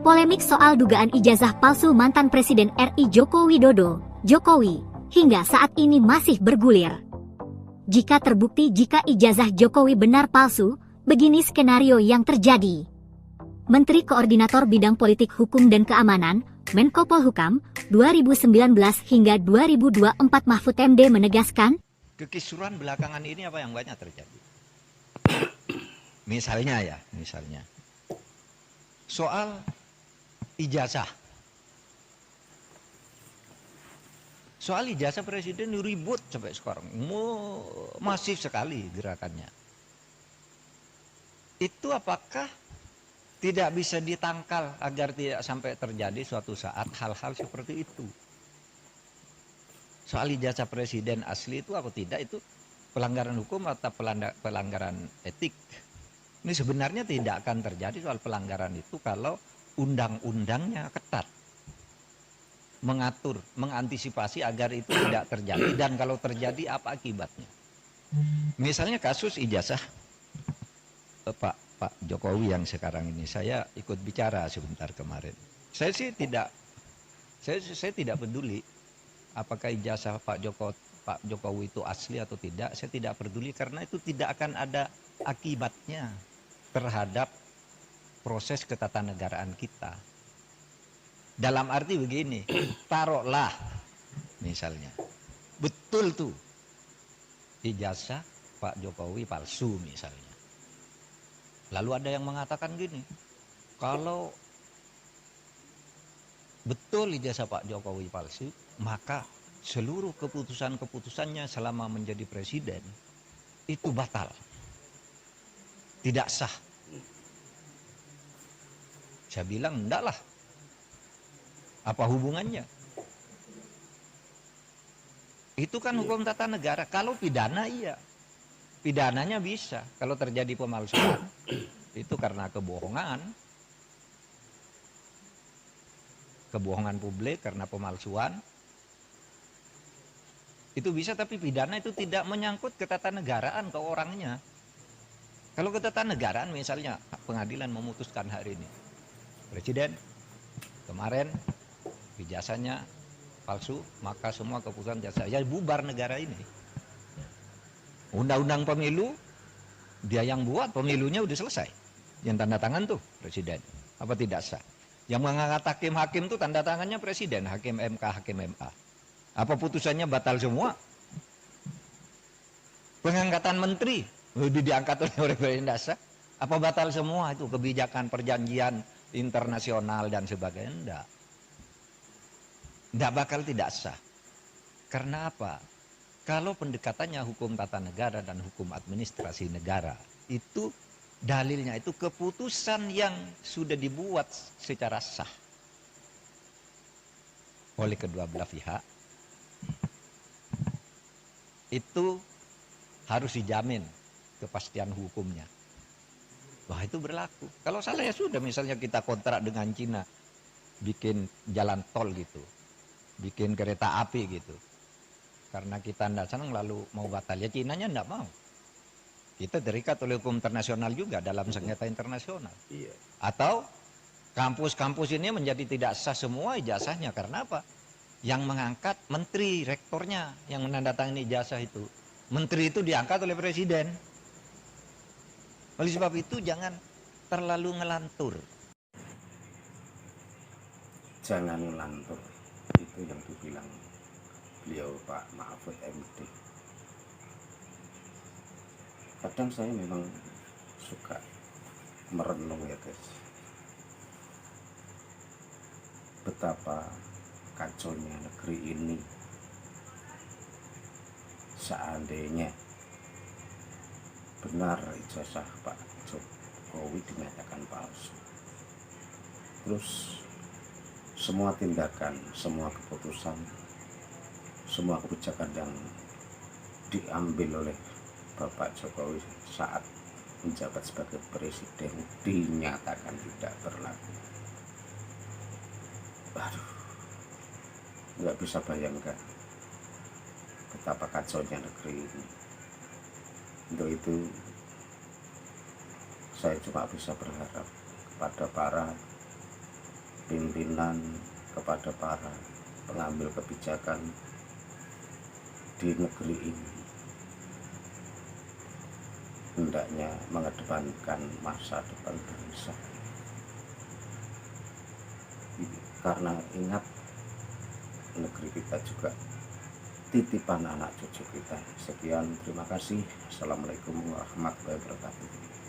Polemik soal dugaan ijazah palsu mantan Presiden RI Joko Widodo, Jokowi, hingga saat ini masih bergulir. Jika terbukti jika ijazah Jokowi benar palsu, begini skenario yang terjadi. Menteri Koordinator Bidang Politik Hukum dan Keamanan, Menko Polhukam, 2019 hingga 2024 Mahfud MD menegaskan, kekisruhan belakangan ini apa yang banyak terjadi? Misalnya soal ijazah. Soal ijazah presiden ribut sampai sekarang, masif sekali gerakannya. Itu apakah tidak bisa ditangkal agar tidak sampai terjadi suatu saat hal-hal seperti itu? Soal ijazah presiden asli itu atau tidak, itu pelanggaran hukum atau pelanggaran etik. Ini sebenarnya tidak akan terjadi soal pelanggaran itu kalau undang-undangnya ketat, mengatur, mengantisipasi agar itu tidak terjadi, dan kalau terjadi apa akibatnya. Misalnya kasus ijazah Pak Jokowi yang sekarang ini, saya ikut bicara sebentar kemarin. Saya tidak peduli apakah ijazah Pak Jokowi itu asli atau tidak. Saya tidak peduli karena itu tidak akan ada akibatnya terhadap proses ketatanegaraan kita. Dalam arti begini, taruhlah misalnya betul tuh ijazah Pak Jokowi palsu misalnya. Lalu ada yang mengatakan gini, kalau betul ijazah Pak Jokowi palsu, maka seluruh keputusan-keputusannya selama menjadi presiden itu batal, tidak sah. Saya bilang enggak lah. Apa hubungannya? Itu kan hukum tata negara. Kalau pidana iya. Pidananya bisa. Kalau terjadi pemalsuan, itu karena kebohongan. Kebohongan publik karena pemalsuan. Itu bisa, tapi pidana itu tidak menyangkut ketatanegaraan ke orangnya. Kalau ketatanegaraan misalnya pengadilan memutuskan hari ini, presiden kemarin ijazahnya palsu, maka semua keputusan jasa ya bubar negara ini. Undang-undang pemilu dia yang buat, pemilunya udah selesai, yang tanda tangan tuh presiden, apa tidak sah? Yang mengangkat hakim-hakim tuh tanda tangannya presiden, hakim MK, hakim MA. Apa putusannya batal semua? Pengangkatan menteri udah diangkat oleh presiden, dasar apa batal semua itu kebijakan perjanjian internasional dan sebagainya? Enggak bakal tidak sah. Karena apa? Kalau pendekatannya hukum tata negara dan hukum administrasi negara, itu dalilnya itu keputusan yang sudah dibuat secara sah oleh kedua belah pihak, itu harus dijamin kepastian hukumnya. Wah, itu berlaku. Kalau salah ya sudah, misalnya kita kontrak dengan Cina, bikin jalan tol gitu, bikin kereta api gitu. Karena kita tidak senang lalu mau batal, ya Cinanya tidak mau. Kita terikat oleh hukum internasional juga dalam sengketa internasional. Iya. Atau kampus-kampus ini menjadi tidak sah semua ijazahnya. Karena apa? Yang mengangkat menteri, rektornya yang menandatangani ijazah itu. Menteri itu diangkat oleh presiden. Oleh sebab itu jangan terlalu ngelantur. Jangan ngelantur, itu yang dibilang beliau Pak Mahfud MD. Kadang saya memang suka merenung ya guys, betapa kacaunya negeri ini seandainya benar ijazah Pak Jokowi dinyatakan palsu. Terus semua tindakan, semua keputusan, semua kebijakan yang diambil oleh Bapak Jokowi saat menjabat sebagai presiden dinyatakan tidak berlaku. Aduh, nggak bisa bayangkan betapa kacaunya negeri ini. Untuk itu saya cuma bisa berharap kepada para pimpinan, kepada para pengambil kebijakan di negeri ini hendaknya mengedepankan masa depan bangsa. Karena ingat, negeri kita juga titipan anak cucu kita. Sekian, terima kasih. Assalamualaikum warahmatullahi wabarakatuh.